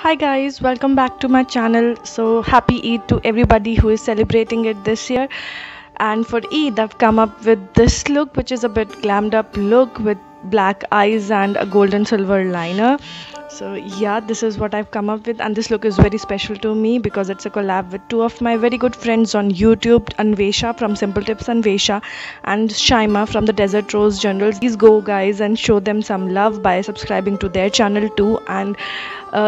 Hi guys, welcome back to my channel. So happy Eid to everybody who is celebrating it this year. And for Eid, I've come up with this look, which is a bit glammed up look with black eyes and a gold and silver liner. So yeah, this is what I've come up with, and this look is very special to me because it's a collab with two of my very good friends on YouTube, Anvesha from Simple Tips Anvesha and Shaima from the Desert Rose Generals. Please go guys and show them some love by subscribing to their channel too, and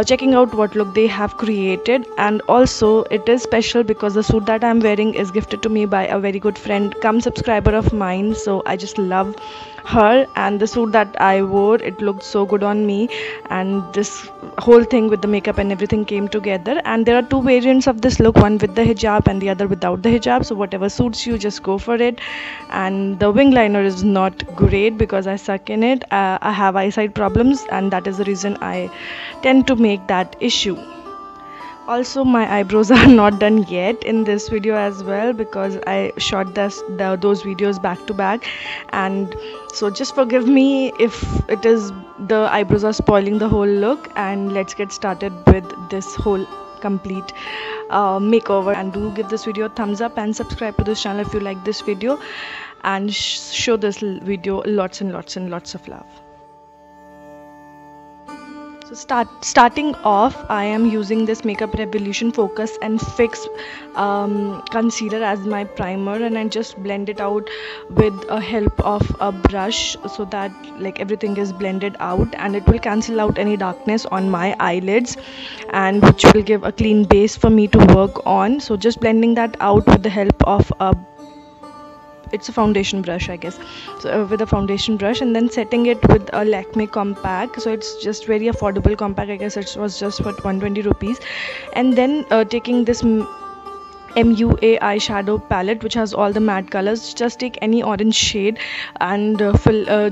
checking out what look they have created. And also it is special because the suit that I'm wearing is gifted to me by a very good friend come subscriber of mine, so I just love her, and the suit that I wore, it looked so good on me, and this whole thing with the makeup and everything came together. And there are two variants of this look, one with the hijab and the other without the hijab, so whatever suits you, just go for it. And the wing liner is not great because I suck in it. I have eyesight problems, and that is the reason I tend to make that issue. Also, my eyebrows are not done yet in this video as well because I shot those videos back to back, and so just forgive me if it is the eyebrows are spoiling the whole look. And let's get started with this whole complete makeover. And do give this video a thumbs up and subscribe to this channel if you like this video, and show this video lots and lots and lots of love. So starting off, I am using this Makeup Revolution Focus and Fix concealer as my primer, and I just blend it out with a help of a brush so that like everything is blended out, and it will cancel out any darkness on my eyelids, and which will give a clean base for me to work on. So just blending that out with the help of it's a foundation brush, I guess, so with a foundation brush, and then setting it with a Lakme compact. So it's just very affordable compact, I guess it was just for 120 rupees. And then taking this MUA eyeshadow palette which has all the matte colors, just take any orange shade and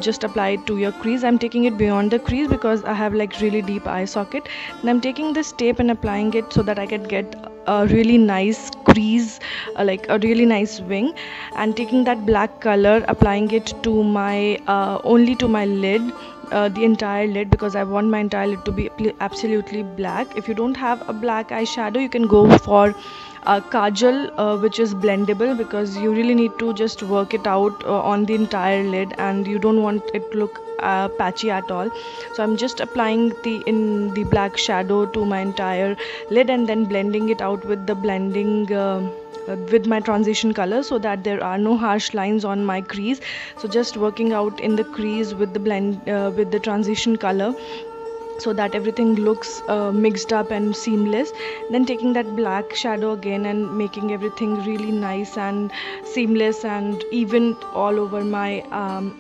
just apply it to your crease. I'm taking it beyond the crease because I have like really deep eye socket, and I'm taking this tape and applying it so that I can get a really nice crease, like a really nice wing. And taking that black color, applying it to my only to my lid, the entire lid, because I want my entire lid to be absolutely black. If you don't have a black eyeshadow, you can go for kajal, which is blendable, because you really need to just work it out on the entire lid, and you don't want it to look patchy at all. So I'm just applying the black shadow to my entire lid, and then blending it out with the blending with my transition color so that there are no harsh lines on my crease. So just working out in the crease with the blend with the transition color so that everything looks mixed up and seamless. Then taking that black shadow again and making everything really nice and seamless and even all over my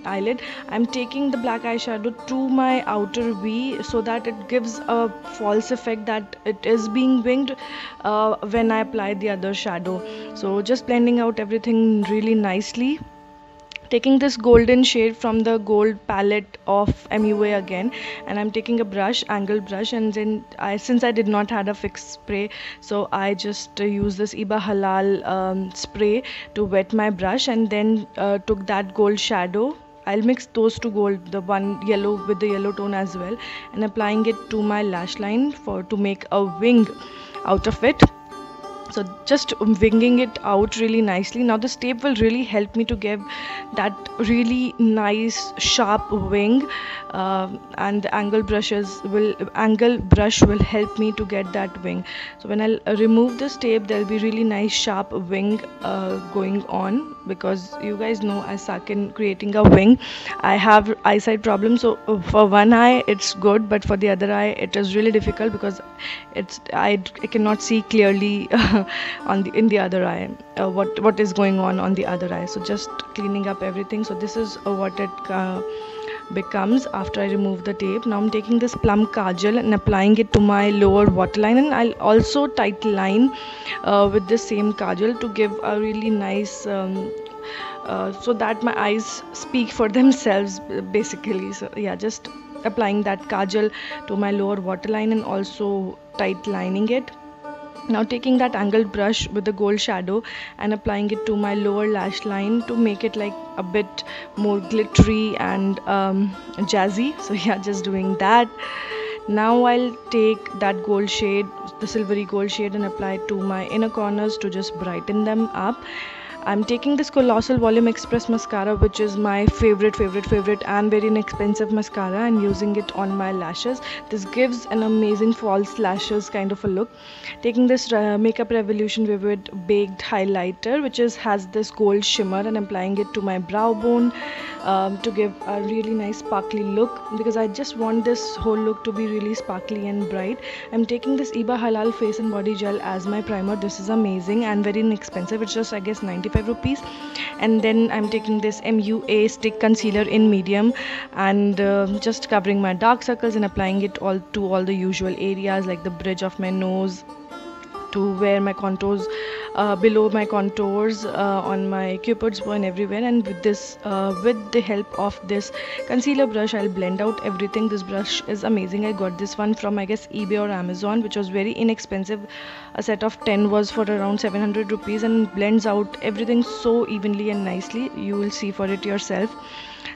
eyelid. I'm taking the black eyeshadow to my outer V so that it gives a false effect that it is being winged when I apply the other shadow. So just blending out everything really nicely. Taking this golden shade from the gold palette of MUA again, and I'm taking a brush, angle brush, and then since I did not had a fixed spray, so I just use this Iba Halal spray to wet my brush, and then took that gold shadow. I'll mix those two gold, the one yellow with the yellow tone as well, and applying it to my lash line to make a wing out of it. So just winging it out really nicely. Now this tape will really help me to give that really nice sharp wing, and the angle brush will help me to get that wing. So when I remove this tape, there'll be really nice sharp wing going on, because you guys know I suck in creating a wing. I have eyesight problems, so for one eye it's good, but for the other eye it is really difficult because I cannot see clearly in the other eye what is going on the other eye. So just cleaning up everything. So this is what it becomes after I remove the tape. Now I'm taking this plum kajal and applying it to my lower waterline, and I'll also tight line with the same kajal to give a really nice so that my eyes speak for themselves basically. So yeah, just applying that kajal to my lower waterline and also tight lining it. Now taking that angled brush with the gold shadow and applying it to my lower lash line to make it like a bit more glittery and jazzy. So yeah, just doing that. Now I'll take that gold shade, the silvery gold shade, and apply it to my inner corners to just brighten them up. I'm taking this Colossal Volume Express mascara, which is my favorite and very inexpensive mascara, and using it on my lashes. This gives an amazing false lashes kind of a look. Taking this Makeup Revolution Vivid Baked Highlighter, which has this gold shimmer, and applying it to my brow bone to give a really nice sparkly look, because I just want this whole look to be really sparkly and bright. I'm taking this Iba Halal Face and Body Gel as my primer. This is amazing and very inexpensive. It's just, I guess, 95 rupees. And then I'm taking this MUA stick concealer in medium, and just covering my dark circles and applying it all to all the usual areas, like the bridge of my nose, to where my contours, below my contours, on my cupid's bow and everywhere. And with this, with the help of this concealer brush, I'll blend out everything. This brush is amazing. I got this one from, I guess, eBay or Amazon, which was very inexpensive. A set of 10 was for around 700 rupees, and blends out everything so evenly and nicely. You will see for it yourself.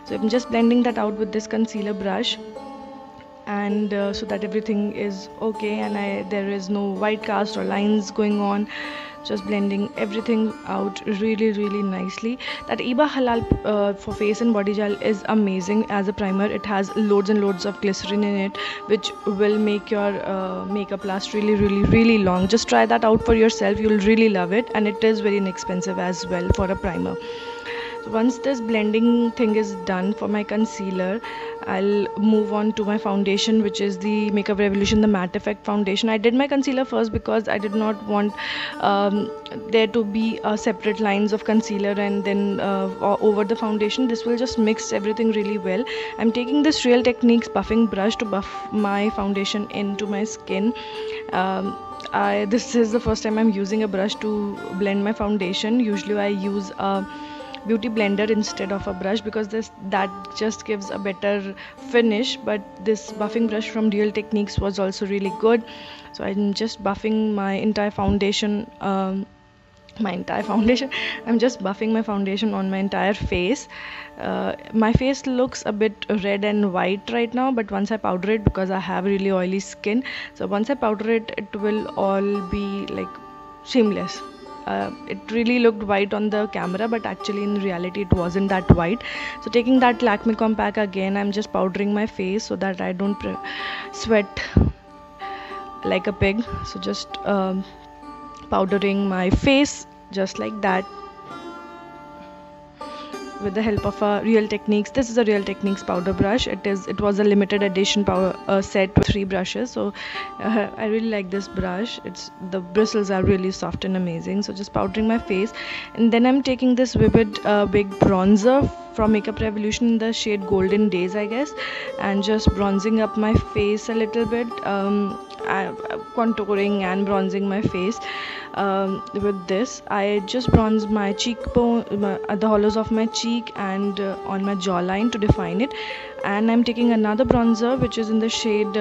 So I'm just blending that out with this concealer brush, and so that everything is okay, and there is no white cast or lines going on. Just blending everything out really nicely. That Iba Halal for face and body gel is amazing as a primer. It has loads and loads of glycerin in it, which will make your makeup last really long. Just try that out for yourself. You'll really love it, and it is very inexpensive as well for a primer. So once this blending thing is done for my concealer, I'll move on to my foundation, which is the Makeup Revolution, the Matte Effect foundation. I did my concealer first because I did not want there to be separate lines of concealer and then over the foundation. This will just mix everything really well. I'm taking this Real Techniques buffing brush to buff my foundation into my skin. This is the first time I'm using a brush to blend my foundation. Usually I use a beauty blender instead of a brush, because that just gives a better finish. But this buffing brush from Real Techniques was also really good. So I'm just buffing my entire foundation. I'm just buffing my foundation on my entire face. My face looks a bit red and white right now, but once I powder it, because I have really oily skin, so once I powder it, it will all be like seamless. It really looked white on the camera, but actually in reality it wasn't that white. So taking that Lakme Compact again, I'm just powdering my face so that I don't sweat like a pig. So just powdering my face just like that with the help of a Real Techniques. This is a Real Techniques powder brush. It was a limited edition power set with 3 brushes. So I really like this brush. The bristles are really soft and amazing. So just powdering my face, and then I'm taking this Vivid Big Bronzer from Makeup Revolution in the shade Golden Days, I guess, and just bronzing up my face a little bit, contouring and bronzing my face. With this, I just bronze my cheekbone, the hollows of my cheek, and on my jawline to define it. And I'm taking another bronzer, which is in the shade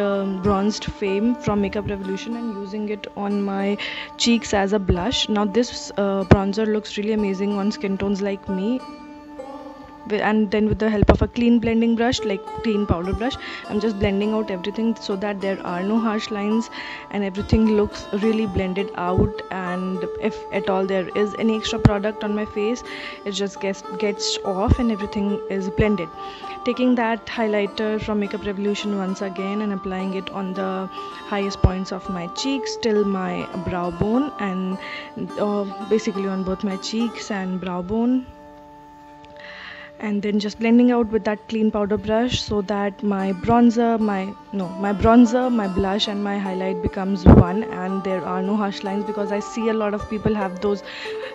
Bronzed Fame from Makeup Revolution, and using it on my cheeks as a blush. Now this bronzer looks really amazing on skin tones like me. And then with the help of a clean blending brush, like clean powder brush, I'm just blending out everything so that there are no harsh lines and everything looks really blended out. And if at all there is any extra product on my face, it just gets off and everything is blended. Taking that highlighter from Makeup Revolution once again and applying it on the highest points of my cheeks till my brow bone, and basically on both my cheeks and brow bone. And then just blending out with that clean powder brush so that my bronzer, my blush and my highlight becomes one, and there are no harsh lines, because I see a lot of people have those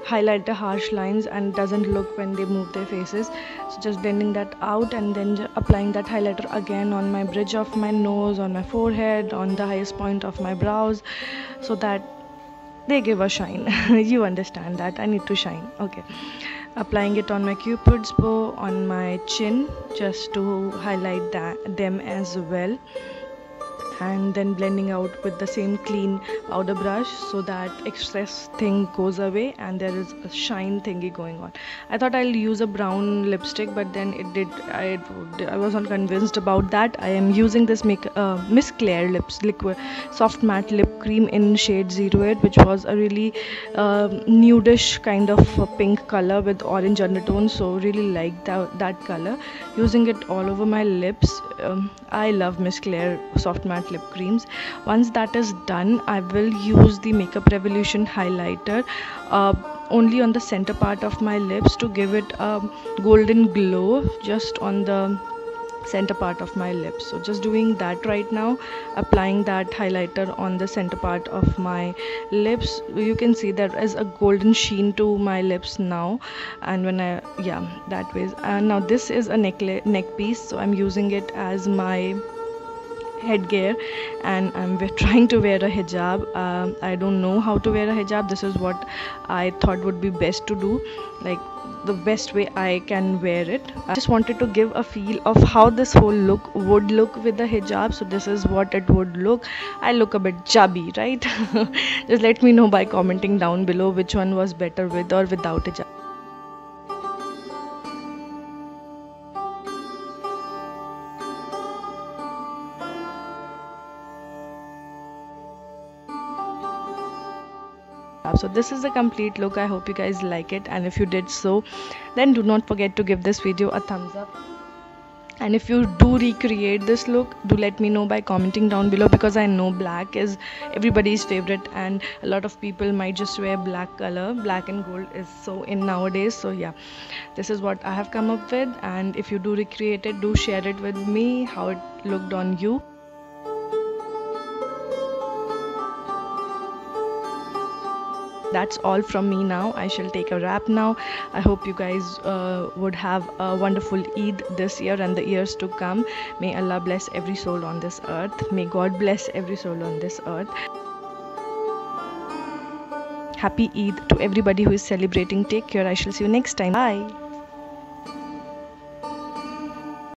highlighter harsh lines and it doesn't look when they move their faces. So just blending that out, and then applying that highlighter again on my bridge of my nose, on my forehead, on the highest point of my brows, so that they give a shine. You understand that I need to shine. Okay, applying it on my cupid's bow, on my chin, just to highlight them as well. and then blending out with the same clean powder brush so that excess thing goes away and there is a shine thingy going on. I thought I'll use a brown lipstick, but then I was not convinced about that. I am using this Miss Claire liquid soft matte lip cream in shade 08, which was a really nudish kind of pink color with orange undertones, so really like that color. Using it all over my lips. I love Miss Claire soft matte lip creams. Once that is done, I will use the Makeup Revolution highlighter only on the center part of my lips to give it a golden glow just on the center part of my lips. So just doing that right now, applying that highlighter on the center part of my lips. You can see there is a golden sheen to my lips now, and when I that way. And now this is a neck piece, so I'm using it as my headgear, and I'm trying to wear a hijab. I don't know how to wear a hijab. This is what I thought would be best to do, like the best way I can wear it. I just wanted to give a feel of how this whole look would look with the hijab. So this is what it would look. I look a bit chubby, right? Just let me know by commenting down below which one was better with or without hijab. So this is the complete look. I hope you guys like it, and if you did so, then do not forget to give this video a thumbs up. And if you do recreate this look, do let me know by commenting down below, because I know black is everybody's favorite and a lot of people might just wear black color. Black and gold is so in nowadays. So yeah, this is what I have come up with, and if you do recreate it, do share it with me how it looked on you. That's all from me now. I shall take a wrap now. I hope you guys would have a wonderful Eid this year and the years to come. May Allah bless every soul on this earth. May God bless every soul on this earth. Happy Eid to everybody who is celebrating. Take care. I shall see you next time. Bye.